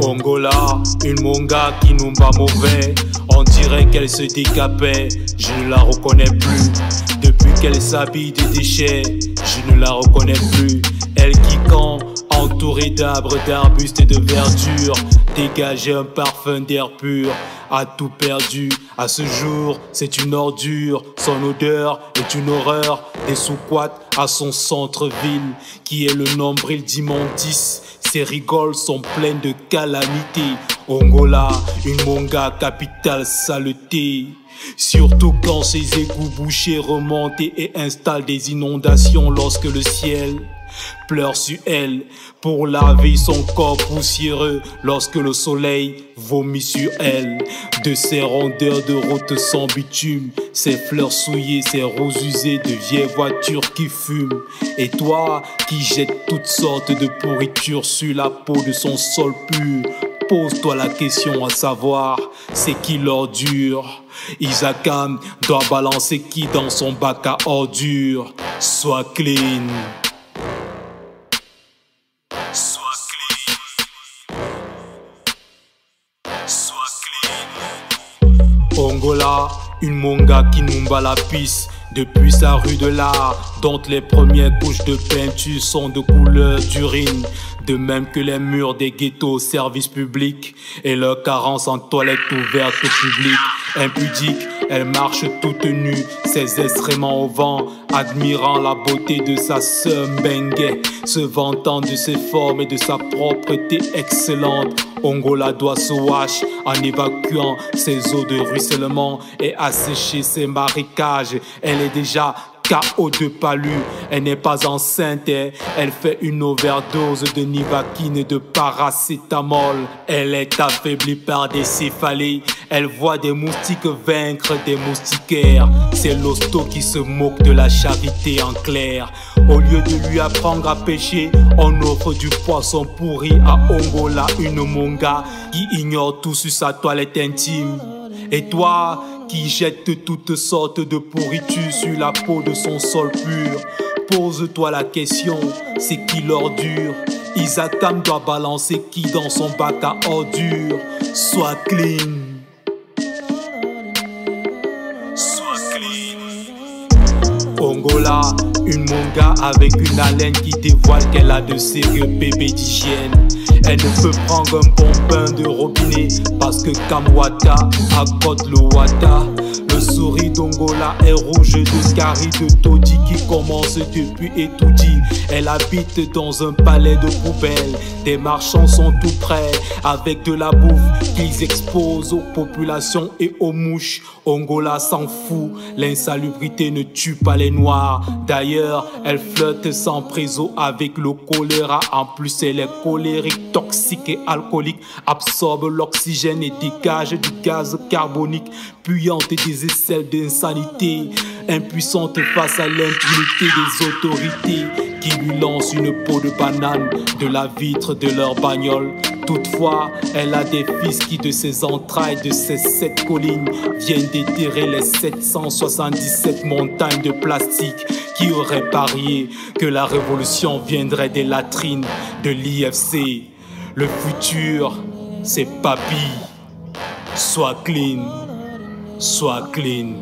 Ongola, une monga qui nous va mauvais. On dirait qu'elle se décapait, je ne la reconnais plus. Depuis qu'elle s'habille de déchets, je ne la reconnais plus. Elle qui campe, entourée d'arbres, d'arbustes et de verdure, dégageait un parfum d'air pur. A tout perdu, à ce jour, c'est une ordure. Son odeur est une horreur. Des sous-quats à son centre-ville, qui est le nombril d'immondices. Ses rigoles sont pleines de calamités. Ongola, une monga capitale saleté. Surtout quand ses égouts bouchés remontent et installent des inondations lorsque le ciel pleure sur elle pour laver son corps poussiéreux lorsque le soleil vomit sur elle. De ses rondeurs de route sans bitume, ses fleurs souillées, ses roses usées de vieilles voitures qui fument. Et toi qui jettes toutes sortes de pourritures sur la peau de son sol pur, pose-toi la question à savoir, c'est qui l'ordure? Isakam doit balancer qui dans son bac à ordures? Sois clean. Sois clean. Sois clean. Ongola, une monga qui nous bat la piste depuis sa rue de l'art, dont les premières couches de peinture sont de couleur d'urine. De même que les murs des ghettos services publics et leur carence en toilettes ouvertes au public. Impudique, elle marche toute nue, ses excréments au vent, admirant la beauté de sa sœur Mbengue, se vantant de ses formes et de sa propreté excellente. Ongola doit se wash en évacuant ses eaux de ruissellement et assécher ses marécages. Elle est déjà KO de palu, elle n'est pas enceinte, elle fait une overdose de Nivaquine et de paracétamol. Elle est affaiblie par des céphalées, elle voit des moustiques vaincre des moustiquaires. C'est l'hosto qui se moque de la charité en clair. Au lieu de lui apprendre à pêcher, on offre du poisson pourri à Ongola, une monga qui ignore tout sur sa toilette intime. Et toi qui jette toutes sortes de pourritures sur la peau de son sol pur, pose-toi la question, c'est qui l'ordure? Isakam doit balancer qui dans son bac à ordures? Sois clean. Sois clean. Ongola, une monga avec une haleine qui dévoile qu'elle a de sérieux bébés d'hygiène. Elle ne peut prendre un bon bain de robinet parce que Kamwata accote le Wata. Le sourire d'Ongola est rouge de caries de taudis qui commence depuis Etoudi. Elle habite dans un palais de poubelles. Des marchands sont tout près avec de la bouffe qu'ils exposent aux populations et aux mouches. Ongola s'en fout, l'insalubrité ne tue pas les noirs. D'ailleurs, elle flotte sans préso avec le choléra. En plus, elle est colérique, toxique et alcoolique, absorbe l'oxygène et dégage du gaz carbonique, puante des aisselles d'insanité, impuissante face à l'impunité des autorités qui lui lancent une peau de banane de la vitre de leur bagnole. Toutefois, elle a des fils qui de ses entrailles, de ses 7 collines, viennent déterrer les 777 montagnes de plastique. Qui aurait parié que la révolution viendrait des latrines de l'IFC? Le futur, c'est papy. Sois clean, sois clean.